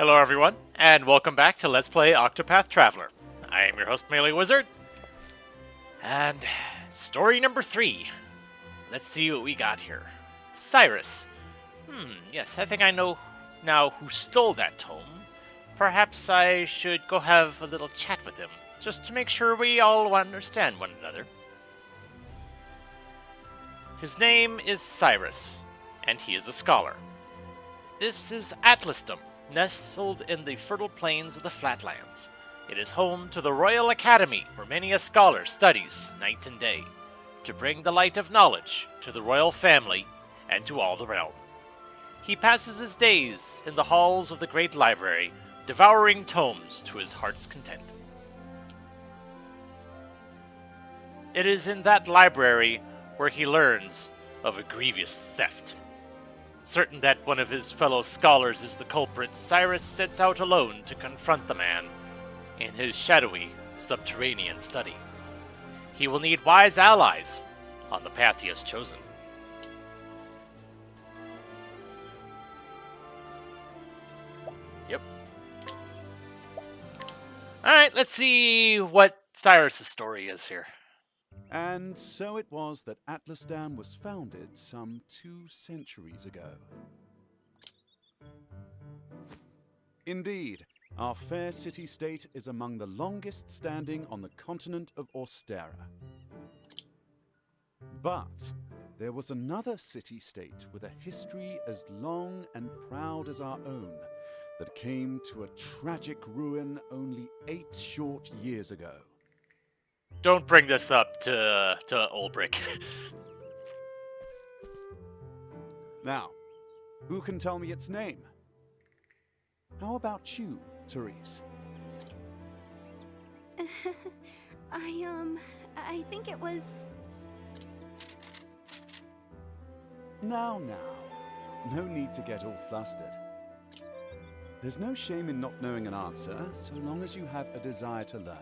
Hello everyone, and welcome back to Let's Play Octopath Traveler. I am your host, MeleeWizard, and story number 3. Let's see what we got here. Cyrus. Yes, I think I know now who stole that tome. Perhaps I should go have a little chat with him, just to make sure we all understand one another. His name is Cyrus, and he is a scholar. This is Atlasdom, nestled in the fertile plains of the Flatlands. It is home to the Royal Academy, where many a scholar studies night and day, to bring the light of knowledge to the royal family and to all the realm. He passes his days in the halls of the great library, devouring tomes to his heart's content. It is in that library where he learns of a grievous theft. Certain that one of his fellow scholars is the culprit, Cyrus sets out alone to confront the man in his shadowy, subterranean study. He will need wise allies on the path he has chosen. Yep. Alright, let's see what Cyrus' story is here. And so it was that Atlasdam was founded some 2 centuries ago. Indeed, our fair city-state is among the longest standing on the continent of Austera. But there was another city-state with a history as long and proud as our own that came to a tragic ruin only 8 short years ago. Don't bring this up to Ulbrich. Now, who can tell me its name? How about you, Therese? I think it was... Now, no need to get all flustered. There's no shame in not knowing an answer, so long as you have a desire to learn.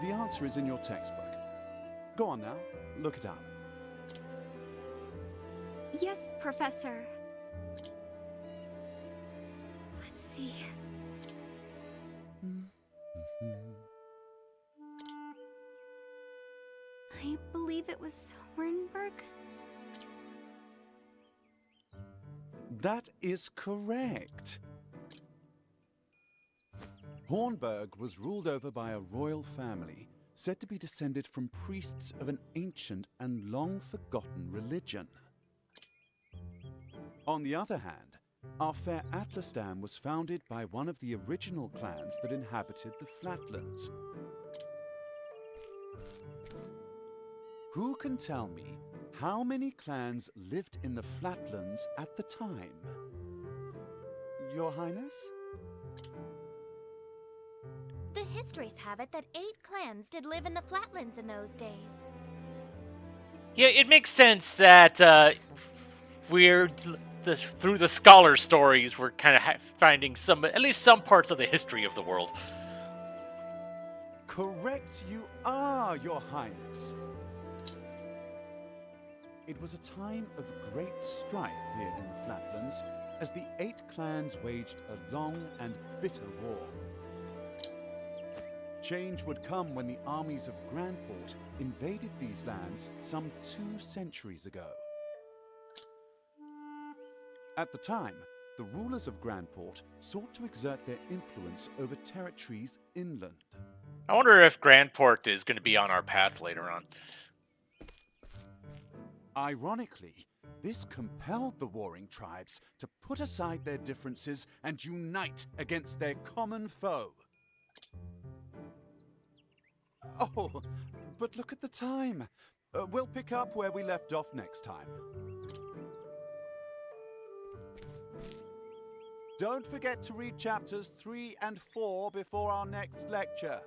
The answer is in your textbook. Go on now, look it up. Yes, Professor. Let's see. I believe it was Hornburg. That is correct. Hornburg was ruled over by a royal family, said to be descended from priests of an ancient and long-forgotten religion. On the other hand, our fair Atlasdam was founded by one of the original clans that inhabited the Flatlands. Who can tell me how many clans lived in the Flatlands at the time? Your Highness? The histories have it that 8 clans did live in the Flatlands in those days. Yeah, it makes sense that through the scholar stories, we're kind of finding at least some parts of the history of the world. Correct you are, Your Highness. It was a time of great strife here in the Flatlands as the 8 clans waged a long and bitter war. Change would come when the armies of Grandport invaded these lands some 2 centuries ago. At the time, the rulers of Grandport sought to exert their influence over territories inland. I wonder if Grandport is going to be on our path later on. Ironically, this compelled the warring tribes to put aside their differences and unite against their common foe. Oh, but look at the time. We'll pick up where we left off next time. Don't forget to read chapters 3 and 4 before our next lecture.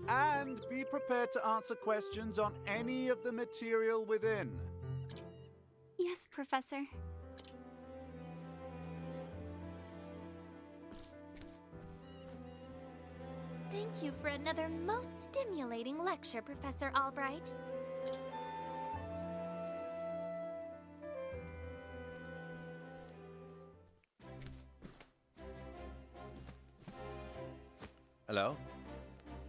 And be prepared to answer questions on any of the material within. Yes, Professor. Thank you for another most stimulating lecture, Professor Albright. Hello?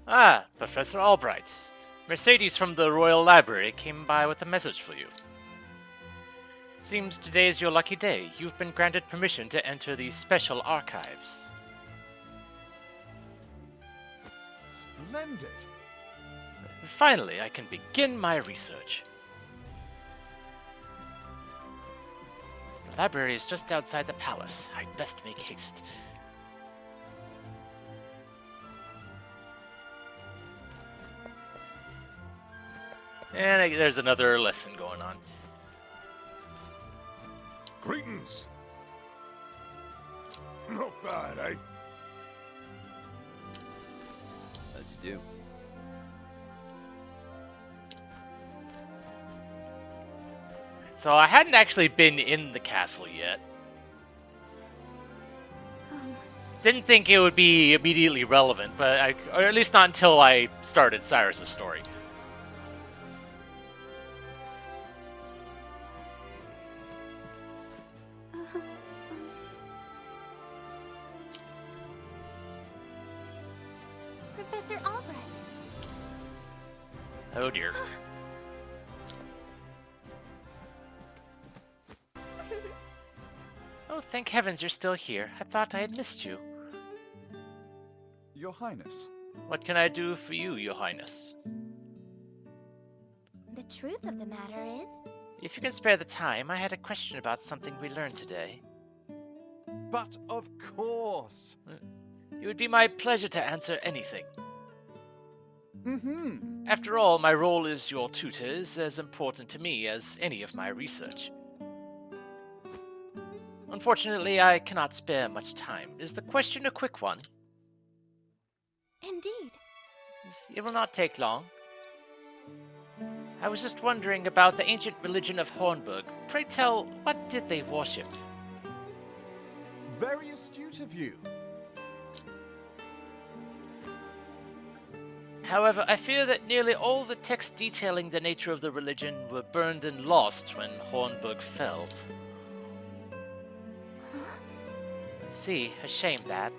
Ah, Professor Albright. Mercedes from the Royal Library came by with a message for you. Seems today's your lucky day. You've been granted permission to enter the special archives. Splendid! Finally, I can begin my research. The library is just outside the palace. I'd best make haste. And there's another lesson going on. Greetings. Not bad, eh? How'd you do? So I hadn't actually been in the castle yet. Oh, Didn't think it would be immediately relevant, but or at least not until I started Cyrus's story. Professor Albright. Oh dear. Oh, thank heavens you're still here. I thought I had missed you. Your Highness. What can I do for you, Your Highness? The truth of the matter is, If you can spare the time, I had a question about something we learned today. But of course! It would be my pleasure to answer anything. Mm-hmm. After all, my role as your tutor is as important to me as any of my research. Unfortunately, I cannot spare much time. Is the question a quick one? indeed, It will not take long. I was just wondering about the ancient religion of Hornburg. Pray tell, what did they worship? Very astute of you. However, I fear that nearly all the texts detailing the nature of the religion were burned and lost when Hornburg fell. See, a shame that.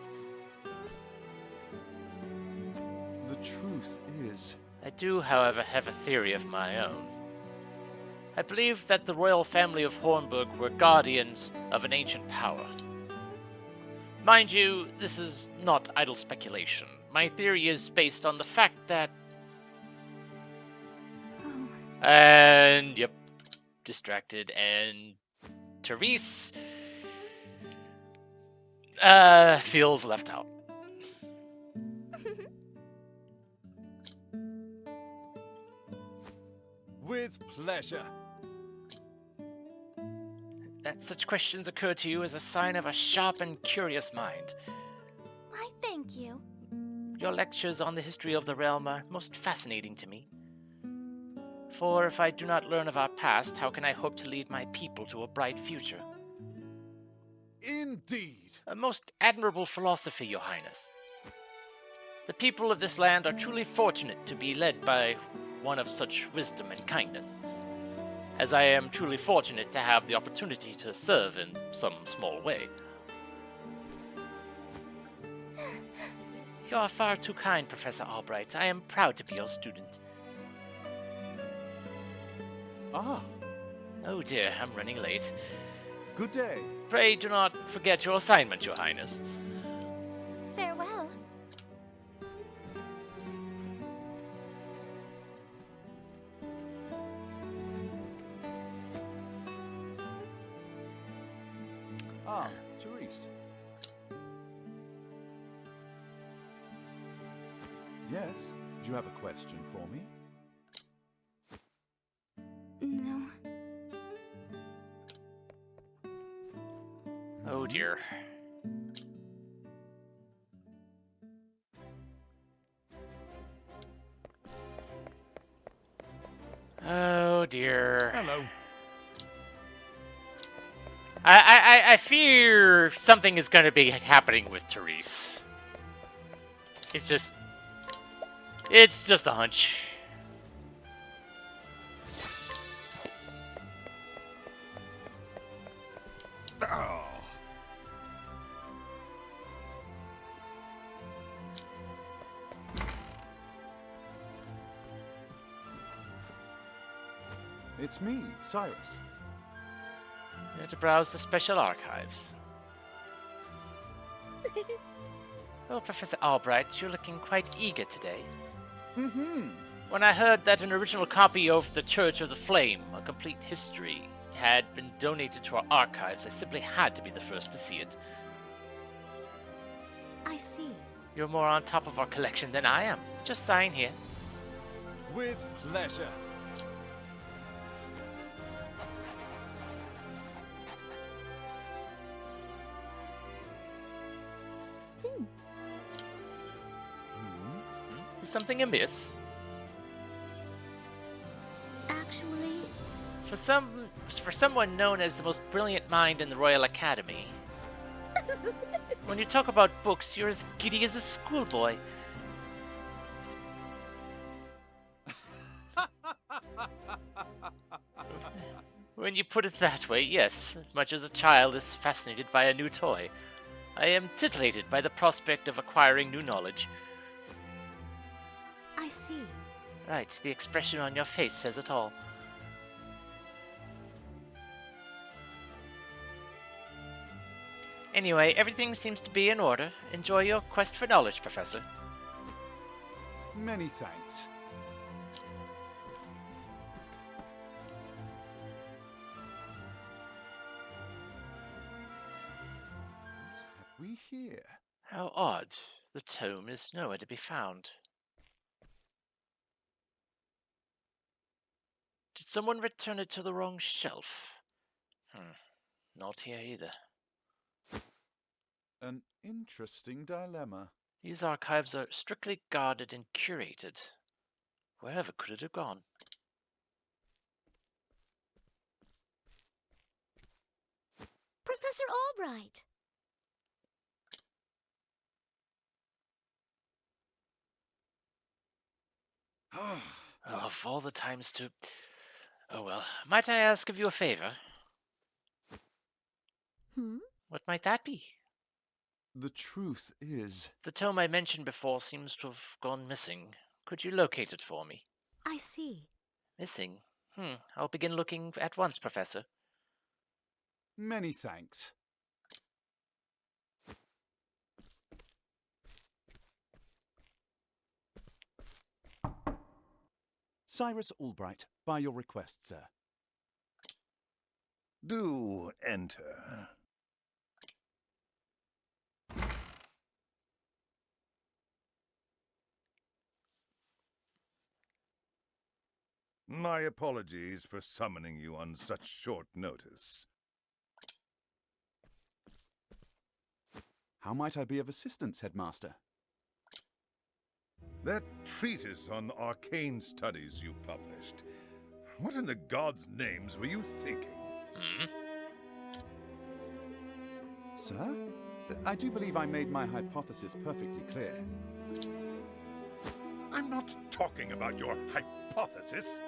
The truth is... I do, however, have a theory of my own. I believe that the royal family of Hornburg were guardians of an ancient power. Mind you, this is not idle speculation. My theory is based on the fact that... oh, And, yep, distracted, and Therese feels left out. With pleasure. That such questions occur to you is a sign of a sharp and curious mind. why thank you. Your lectures on the history of the realm are most fascinating to me. For if I do not learn of our past, how can I hope to lead my people to a bright future? Indeed. A most admirable philosophy, Your Highness. The people of this land are truly fortunate to be led by one of such wisdom and kindness, as I am truly fortunate to have the opportunity to serve in some small way. You are far too kind, Professor Albright. I am proud to be your student. Ah, Oh dear, I'm running late. good day. Pray do not forget your assignment, Your Highness. Farewell. Ah, Therese. Yes? Do you have a question for me? no. Oh dear. Oh dear. Hello. I fear something is going to be happening with Therese. It's just a hunch. Oh. It's me, Cyrus. Here to browse the special archives. Oh, Professor Albright, you're looking quite eager today. Mm-hmm. When I heard that an original copy of The Church of the Flame, a complete history, had been donated to our archives, I simply had to be the first to see it. I see. You're more on top of our collection than I am. Just sign here. With pleasure. Is something amiss? Actually, For someone known as the most brilliant mind in the Royal Academy, when you talk about books, you're as giddy as a schoolboy. When you put it that way, yes, much as a child is fascinated by a new toy. I am titillated by the prospect of acquiring new knowledge. I see. Right, the expression on your face says it all. Anyway, everything seems to be in order. Enjoy your quest for knowledge, Professor. Many thanks. What have we here? How odd. The tome is nowhere to be found. Did someone return it to the wrong shelf? Not here either. An interesting dilemma. These archives are strictly guarded and curated. Wherever could it have gone? Professor Albright. Of all the times to... Oh well, might I ask of you a favor? What might that be? The truth is... The tome I mentioned before seems to have gone missing. Could you locate it for me? I see. Missing? I'll begin looking at once, Professor. Many thanks. Cyrus Albright, by your request, sir. Do enter. My apologies for summoning you on such short notice. How might I be of assistance, Headmaster? That treatise on arcane studies you published. What in the gods' names were you thinking? Sir? I do believe I made my hypothesis perfectly clear. I'm not talking about your hypothesis.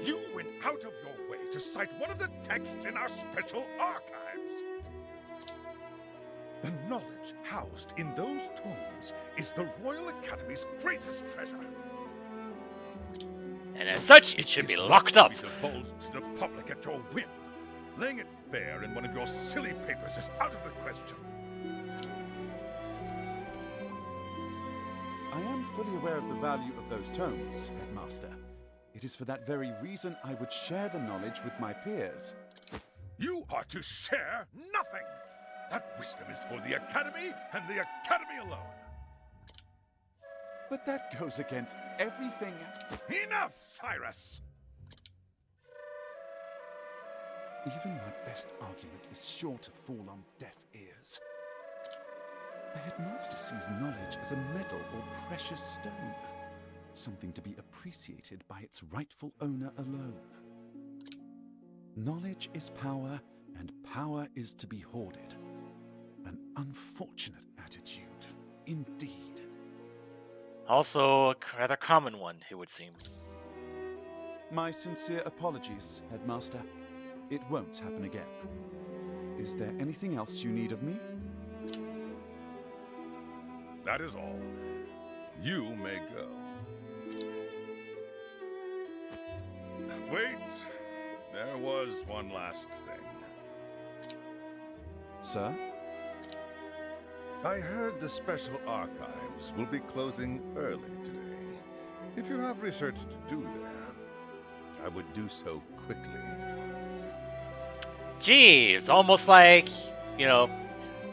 You went out of your way to cite one of the texts in our special archives. The knowledge housed in those tomes is the Royal Academy's greatest treasure. And as such, it should be locked up. Be divulged to the public at your whim. Laying it bare in one of your silly papers is out of the question. I am fully aware of the value of those tomes, Headmaster. It is for that very reason I would share the knowledge with my peers. You are to share nothing! That wisdom is for the Academy and the Academy alone. But that goes against everything... Enough, Cyrus! Even my best argument is sure to fall on deaf ears. The Headmaster sees knowledge as a medal or precious stone, something to be appreciated by its rightful owner alone. Knowledge is power, and power is to be hoarded. An unfortunate attitude, indeed. Also, a rather common one, it would seem. My sincere apologies, Headmaster. It won't happen again. Is there anything else you need of me? That is all. You may go. Wait, there was one last thing. Sir? I heard the Special Archives will be closing early today. If you have research to do there, I would do so quickly. Gee, it's almost like,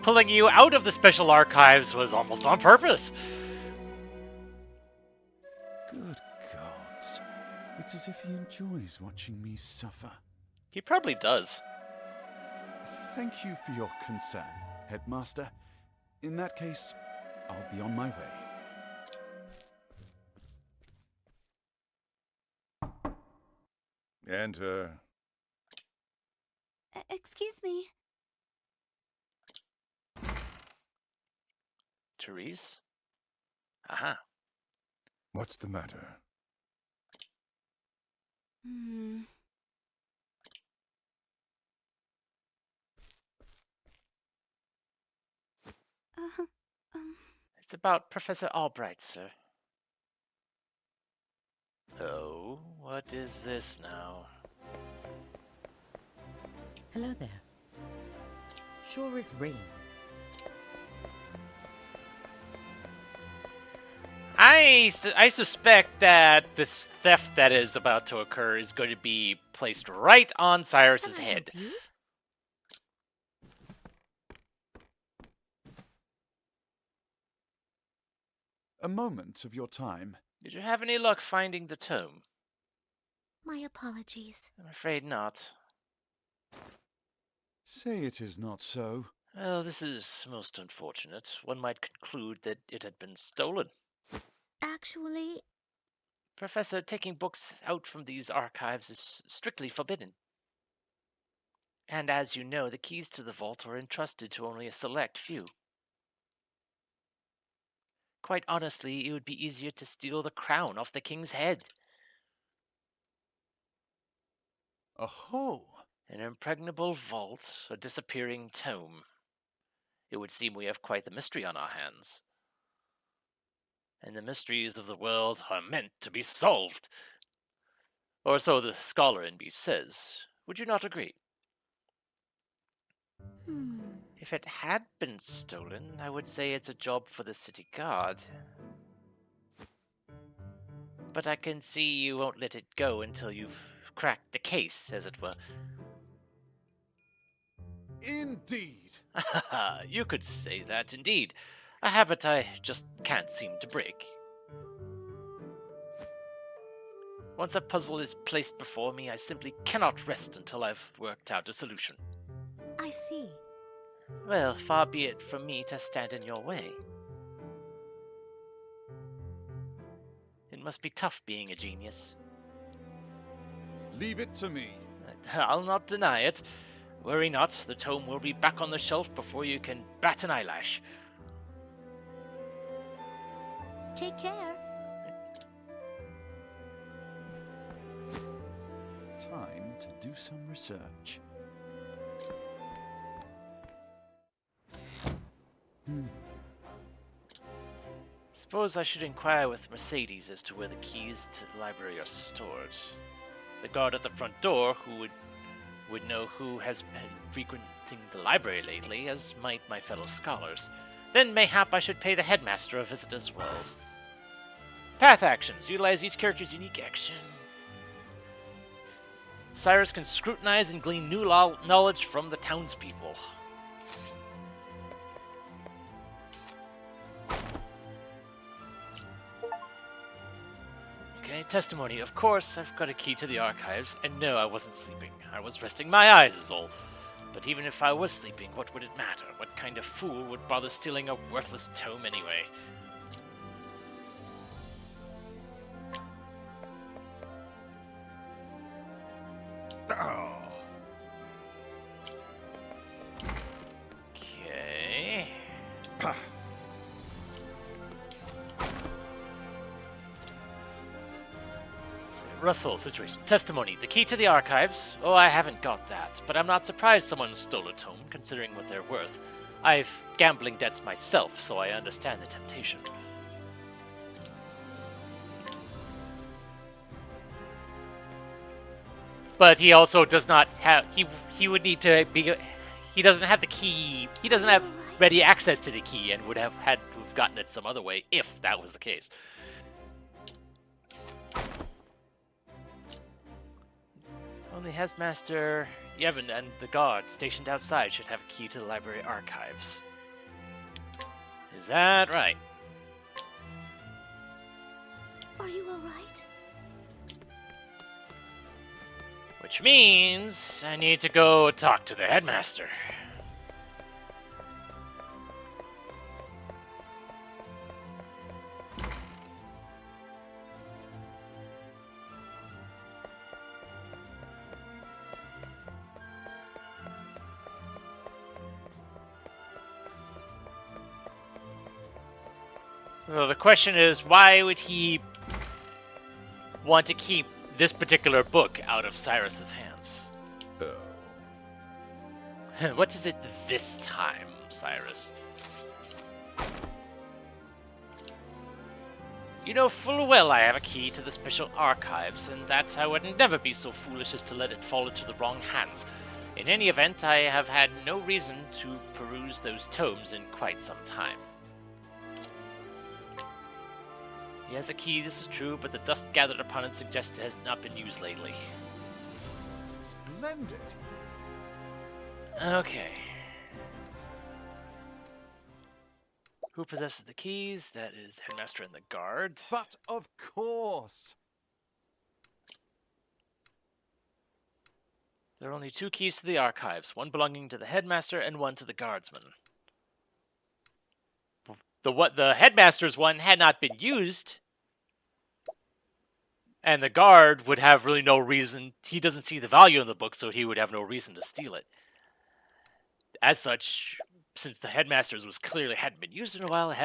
pulling you out of the Special Archives was almost on purpose. Good gods. It's as if he enjoys watching me suffer. He probably does. Thank you for your concern, Headmaster. In that case, I'll be on my way. Enter. Excuse me. Therese? Aha. What's the matter? Hmm. Uh, It's about Professor Albright, sir. Oh, what is this now? Hello there. Sure is rain. I suspect that this theft that is about to occur is going to be placed right on Cyrus's Can I head. help you? A moment of your time. Did you have any luck finding the tome? My apologies. I'm afraid not. Say it is not so. Well, this is most unfortunate. One might conclude that it had been stolen. Actually, Professor, taking books out from these archives is strictly forbidden. And as you know, the keys to the vault are entrusted to only a select few. Quite honestly, it would be easier to steal the crown off the king's head. Aho! An impregnable vault, a disappearing tome. It would seem we have quite the mystery on our hands. And the mysteries of the world are meant to be solved. Or so the scholar in me says. Would you not agree? If it had been stolen, I would say it's a job for the city guard. But I can see you won't let it go until you've cracked the case, as it were. Indeed! You could say that, indeed. A habit I just can't seem to break. Once a puzzle is placed before me, I simply cannot rest until I've worked out a solution. I see. Well, far be it from me to stand in your way. It must be tough being a genius. Leave it to me. I'll not deny it. Worry not, the tome will be back on the shelf before you can bat an eyelash. Take care. Time to do some research. Suppose I should inquire with Mercedes as to where the keys to the library are stored. The guard at the front door, who would know who has been frequenting the library lately, as might my fellow scholars. Then mayhap I should pay the headmaster a visit as well. Path actions. Utilize each character's unique action. Cyrus can scrutinize and glean new knowledge from the townspeople. Okay, testimony. Of course, I've got a key to the archives, and no, I wasn't sleeping. I was resting my eyes is all. But even if I was sleeping, what would it matter? What kind of fool would bother stealing a worthless tome anyway? Oh, Okay. ha. Russell, situation. Testimony. The key to the archives? Oh, I haven't got that, but I'm not surprised someone stole a tome, considering what they're worth. I've gambling debts myself, so I understand the temptation. But he also does not have. He would need to be. He doesn't have the key. He doesn't have ready access to the key, and would have had to have gotten it some other way if that was the case. Only Headmaster Yevon and the guard stationed outside should have a key to the library archives. Is that right? Are you alright? Which means I need to go talk to the headmaster. So the question is, why would he want to keep this particular book out of Cyrus's hands? Oh. What is it this time, Cyrus? You know full well I have a key to the special archives, and that I would never be so foolish as to let it fall into the wrong hands. In any event, I have had no reason to peruse those tomes in quite some time. He has a key, this is true, but the dust gathered upon it suggests it has not been used lately. Splendid. Okay. Who possesses the keys? That is the headmaster and the guard. But of course. There are only 2 keys to the archives, one belonging to the headmaster and one to the guardsman. The headmaster's one had not been used, and the guard would have really no reason. He doesn't see the value in the book, so he would have no reason to steal it. As such, since the headmaster's was clearly hadn't been used in a while,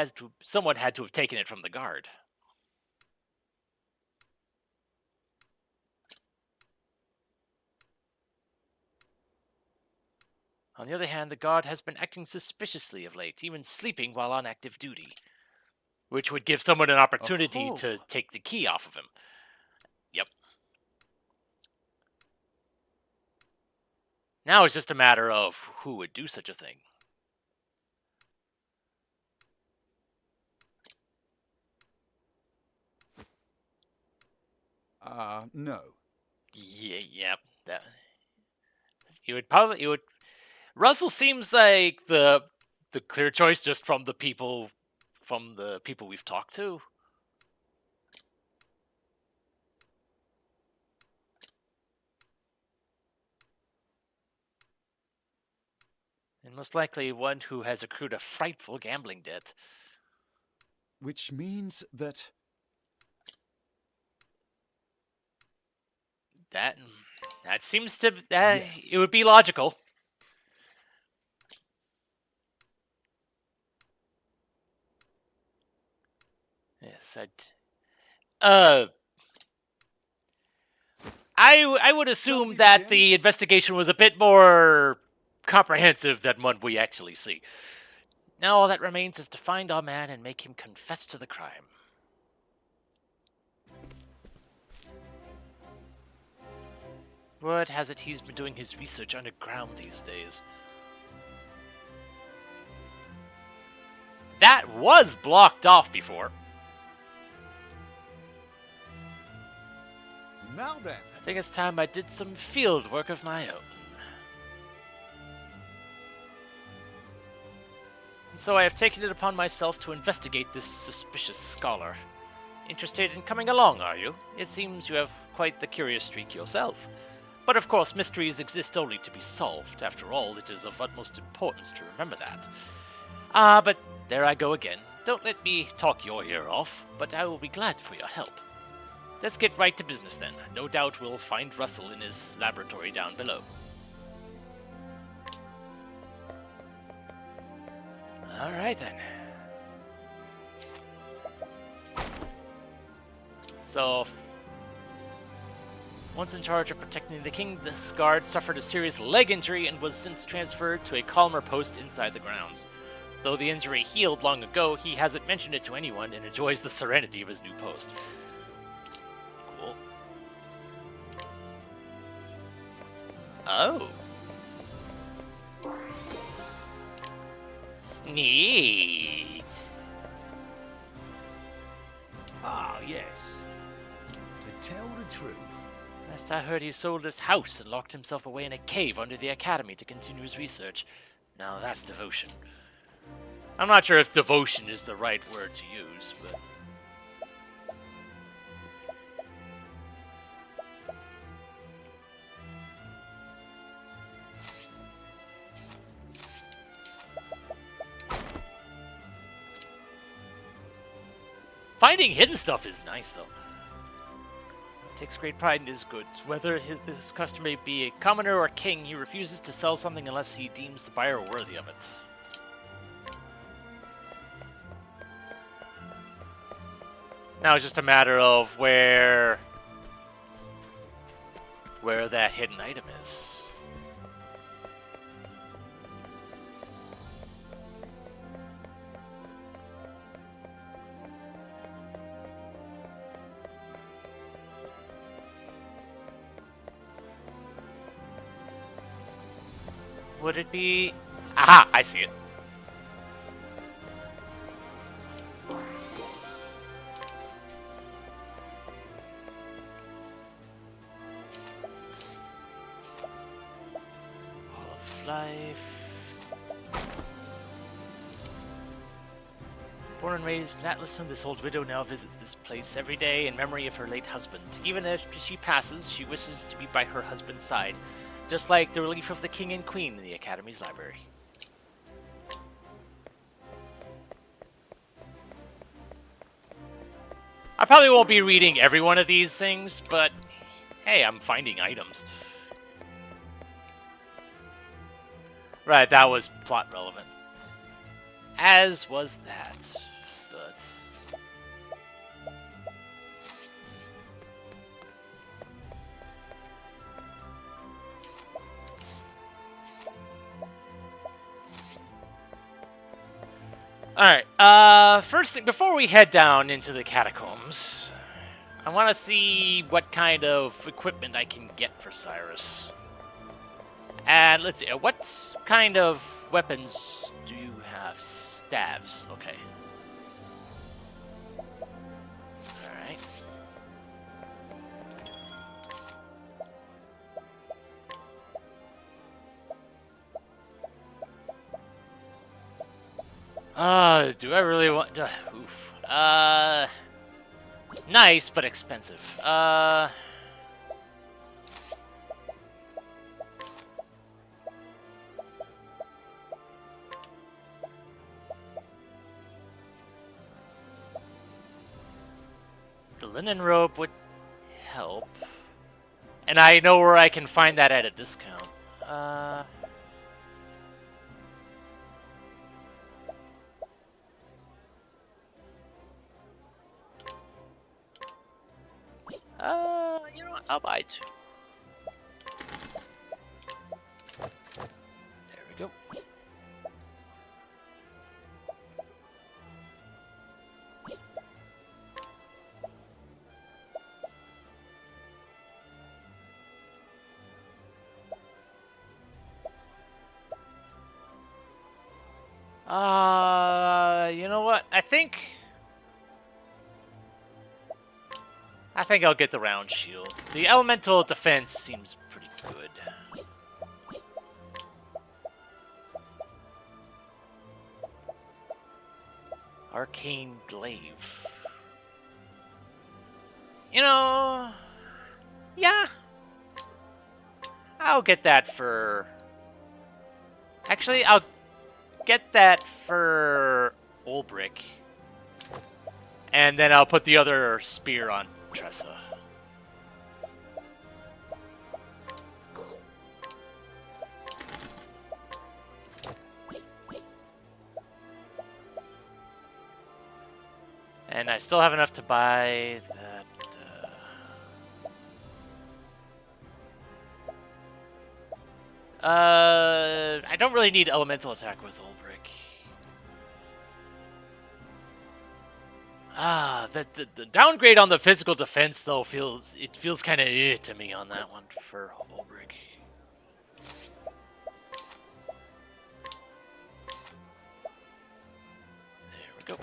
someone had to have taken it from the guard. On the other hand, the guard has been acting suspiciously of late, even sleeping while on active duty, which would give someone an opportunity to take the key off of him. Yep. Now it's just a matter of who would do such a thing. No. Yep. Russell seems like the clear choice just from the people we've talked to. And most likely one who has accrued a frightful gambling debt. Which means that... That seems to... Yes. It would be logical. Yes, I would assume that the investigation was a bit more comprehensive than one we actually see. Now all that remains is to find our man and make him confess to the crime. Word has it he's been doing his research underground these days. That was blocked off before. Now then. I think it's time I did some field work of my own. And so I have taken it upon myself to investigate this suspicious scholar. Interested in coming along, are you? It seems you have quite the curious streak yourself. But of course, mysteries exist only to be solved. After all, it is of utmost importance to remember that. But there I go again. Don't let me talk your ear off, but I will be glad for your help. Let's get right to business then. No doubt we'll find Russell in his laboratory down below. Alright then. So, once in charge of protecting the king, this guard suffered a serious leg injury and was since transferred to a calmer post inside the grounds. Though the injury healed long ago, he hasn't mentioned it to anyone and enjoys the serenity of his new post. Cool. Oh. Neat. Ah, yes. To tell the truth, Last I heard, he sold his house and locked himself away in a cave under the academy to continue his research. Now that's devotion. I'm not sure if devotion is the right word to use, but... Finding hidden stuff is nice, though. Takes great pride in his goods. Whether this customer may be a commoner or king, he refuses to sell something unless he deems the buyer worthy of it. Now it's just a matter of where that hidden item is. Would it be... Aha! I see it. Hall of Life. Born and raised in Atlaston, this old widow now visits this place every day in memory of her late husband. Even after she passes, she wishes to be by her husband's side, just like the relief of the king and queen in the Academy's library. I probably won't be reading every one of these things, but hey, I'm finding items. Right, that was plot relevant. As was that, but... Alright, first thing, before we head down into the catacombs, I want to see what kind of equipment I can get for Cyrus. And let's see, what kind of weapons do you have? Staves, okay. Alright. Do I really want to... Oof. Nice, but expensive. The linen robe would help. And I know where I can find that at a discount. You know what? I'll buy two. There we go. You know what? I think I'll get the round shield. The elemental defense seems pretty good. Arcane glaive. You know, yeah. I'll get that for... Actually, I'll get that for Ulbrich. And then I'll put the other spear on Tressa. And I still have enough to buy that. I don't really need elemental attack with Ulbrich. The downgrade on the physical defense though feels kind of to me on that one for Ulbrich. There we go.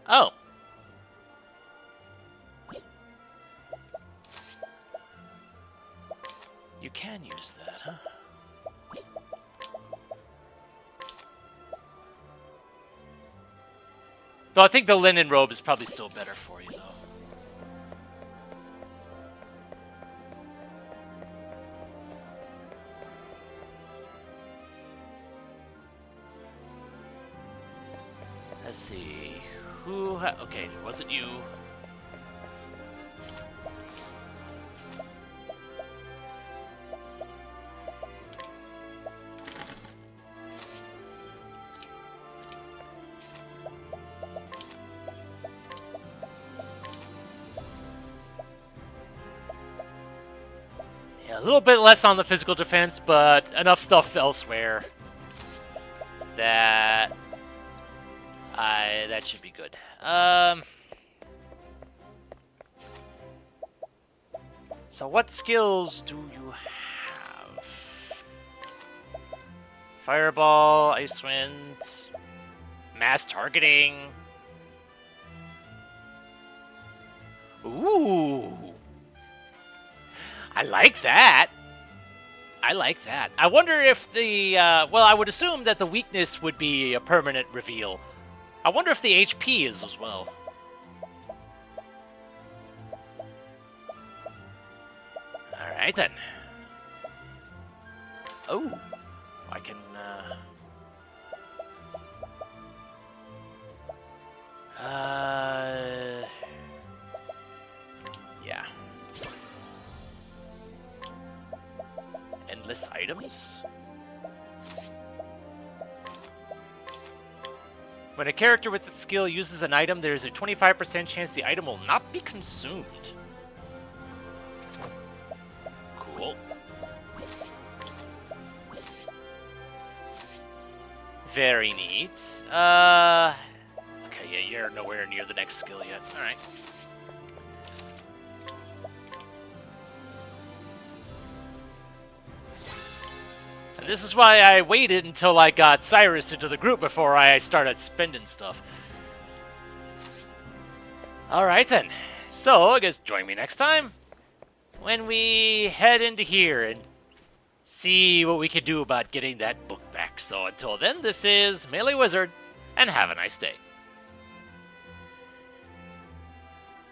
Oh. You can use that, huh? Though I think the linen robe is probably still better for you, though. Let's see. Who okay, was it you? Yeah, a little bit less on the physical defense, but enough stuff elsewhere that that should be good. So what skills do you have? Fireball, Ice Wind, mass targeting. Ooh. I like that. I like that. I wonder if the, well, I would assume that the weakness would be a permanent reveal. I wonder if the HP is as well. Alright then. Oh, I can, yeah. Endless items? When a character with the skill uses an item, there is a 25% chance the item will not be consumed. Cool. Very neat. Okay, yeah, you're nowhere near the next skill yet. Alright. And this is why I waited until I got Cyrus into the group before I started spending stuff. Alright then. So, I guess join me next time when we head into here and see what we can do about getting that book back. So until then, this is MeleeWizard, and have a nice day.